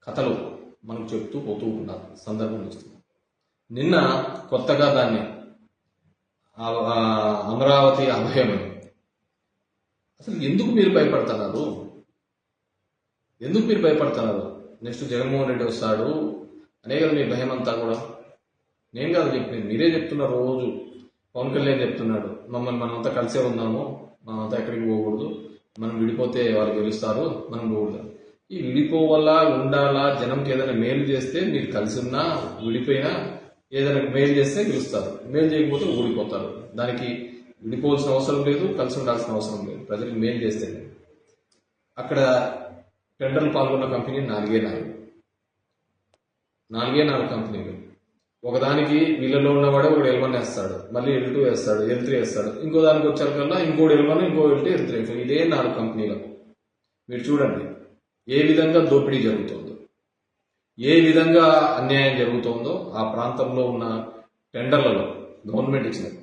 కథలు మనకు చెప్తూ పోతూ ఉన్నారు, సందర్భం వస్తుంది. నిన్న కొత్తగా దాన్ని అమరావతి అభయమని, అసలు ఎందుకు మీరు భయపడుతున్నారు? నెక్స్ట్ జగన్మోహన్ రెడ్డి వస్తాడు అనే కదా మీ భయం అంతా కూడా. నేను కాదు చెప్పింది, మీరే చెప్తున్నారు. రోజు పవన్ కళ్యాణ్ చెప్తున్నాడు, మమ్మల్ని మనమంతా కలిసే ఉందాము, మనమంతా ఎక్కడికి పోకూడదు, మనం విడిపోతే వాళ్ళు గెలుస్తారు, మనం పోకూడదు. ఈ విడిపోవాలా ఉండాలా, జనంకి ఏదైనా మేలు చేస్తే మీరు కలిసి ఉన్నా విడిపోయినా ఏదైనా మేలు చేస్తే గెలుస్తారు, మేలు చేయకపోతే ఊడిపోతారు. దానికి విడిపోవాల్సిన అవసరం లేదు, కలిసి ఉండాల్సిన అవసరం లేదు. ప్రజలకు మేలు చేస్తే అక్కడ టెండర్లు పాల్గొన్న కంపెనీ నాలుగే నాలుగు కంపెనీలు. ఒకదానికి వీళ్ళలో ఉన్నవాడే ఒకటి L1 వేస్తాడు, మళ్ళీ L2 వేస్తాడు, L3 వేస్తాడు. ఇంకో దానికి వచ్చాకల్లా ఇంకోటి L1, ఇంకో L2, L3. ఇదే 4 కంపెనీలకు. మీరు చూడండి ఏ విధంగా దోపిడీ జరుగుతుందో, ఏ విధంగా అన్యాయం జరుగుతుందో. ఆ ప్రాంతంలో ఉన్న టెండర్లలో గవర్నమెంట్ ఇచ్చినది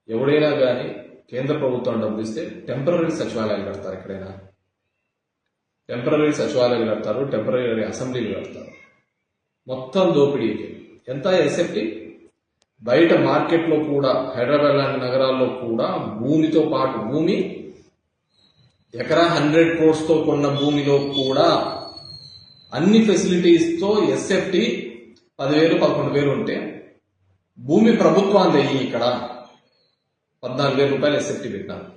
ఎవడైనా కానీ కేంద్ర ప్రభుత్వం డబ్బులు ఇస్తే టెంపరరీ సచివాలయాలు కడతారు, ఎక్కడైనా టెంపరరీ సచివాలయాలు కడతారు, టెంపరరీ అసెంబ్లీలు కడతారు. మొత్తం దోపిడీకి ఎంత ఎస్ఎఫ్టీ బయట మార్కెట్లో కూడా, హైదరాబాద్ లాంటి నగరాల్లో కూడా భూమితో పాటు, భూమి ఎకరా 100 crores తో కొన్న భూమిలో కూడా అన్ని ఫెసిలిటీస్తో ఎస్ఎఫ్టీ 10,000 11,000 ఉంటే, భూమి ప్రభుత్వాన్ని ఇక్కడ 14,000 రూపాయలు ఎస్ఎఫ్టీ పెట్టినారు.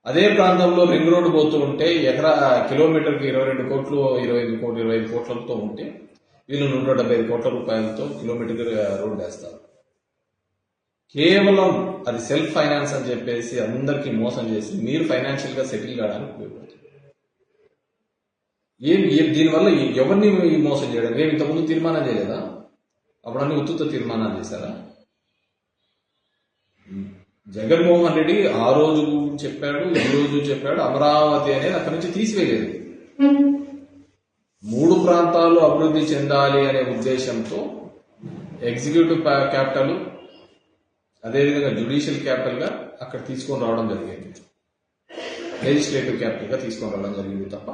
అదే ప్రాంతంలో రింగ్ రోడ్డు పోతూ ఉంటే కిలోమీటర్కి 22 కోట్లు, 25 కోట్లతో ఉంటే వీళ్ళు 175 కోట్ల రూపాయలతో కిలోమీటర్ రోడ్డు వేస్తారు. కేవలం అది సెల్ఫ్ ఫైనాన్స్ అని చెప్పేసి అందరికీ మోసం చేసి మీరు ఫైనాన్షియల్ గా సెటిల్ కావడానికి ఉపయోగపడుతుంది. దీనివల్ల ఎవరిని మోసం చేయడం? ఏమి ఇంతకుముందు తీర్మానం చేయలేదా? అప్పుడు అన్ని ఉత్తుత తీర్మానాలు చేశారా? జగన్మోహన్ రెడ్డి ఆ రోజు చెప్పాడు, ఈ రోజు చెప్పాడు, అమరావతి అనేది అక్కడి నుంచి తీసివేయలేదు. 3 ప్రాంతాలు అభివృద్ధి చెందాలి అనే ఉద్దేశంతో ఎగ్జిక్యూటివ్ క్యాపిటల్, అదేవిధంగా జ్యుడిషియల్ క్యాపిటల్ గా అక్కడ తీసుకొని రావడం జరిగింది, లెజిస్లేటివ్ క్యాపిటల్ గా తీసుకొని రావడం జరిగింది తప్ప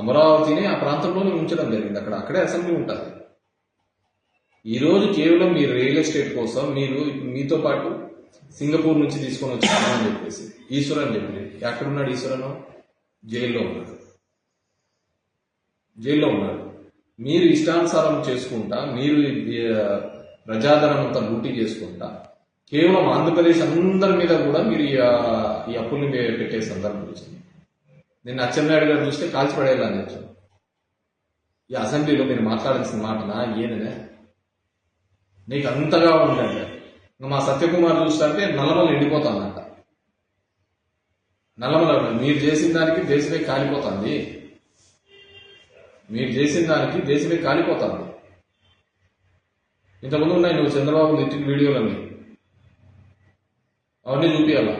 అమరావతిని ఆ ప్రాంతంలోనే ఉంచడం జరిగింది. అక్కడే అసెంబ్లీ ఉంటుంది. ఈ రోజు కేవలం మీరు రియల్ ఎస్టేట్ కోసం మీరు మీతో పాటు సింగపూర్ నుంచి తీసుకొని వచ్చామని చెప్పేసి ఈశ్వరన్ చెప్పింది. ఎక్కడున్నాడు ఈశ్వరన్? జైల్లో ఉన్నాడు. మీరు ఇష్టానుసారం చేసుకుంటా, మీరు ప్రజాధనం అంతా లూటీ చేసుకుంటా, కేవలం ఆంధ్రప్రదేశ్ అందరి మీద కూడా మీరు ఈ అప్పుల్ని పెట్టే సందర్భం వచ్చింది. నిన్న అచ్చెన్నాయుడు గారు చూస్తే కాల్చిపడేయాలని చెప్పారు. ఈ అసెంబ్లీలో మీరు మాట్లాడాల్సిన మాటనా ఏదనే? నీకు అంతగా ఉందండి. మా సత్యకుమార్ చూస్తే నల్లమల ఎండిపోతానంట. నల్లమల మీరు చేసిన దానికి దేశమే కాలిపోతుంది. ఇంతకుముందు ఉన్నాయి నువ్వు చంద్రబాబు తిట్టిన వీడియోలన్నీ, అవన్నీ చూపించాలా?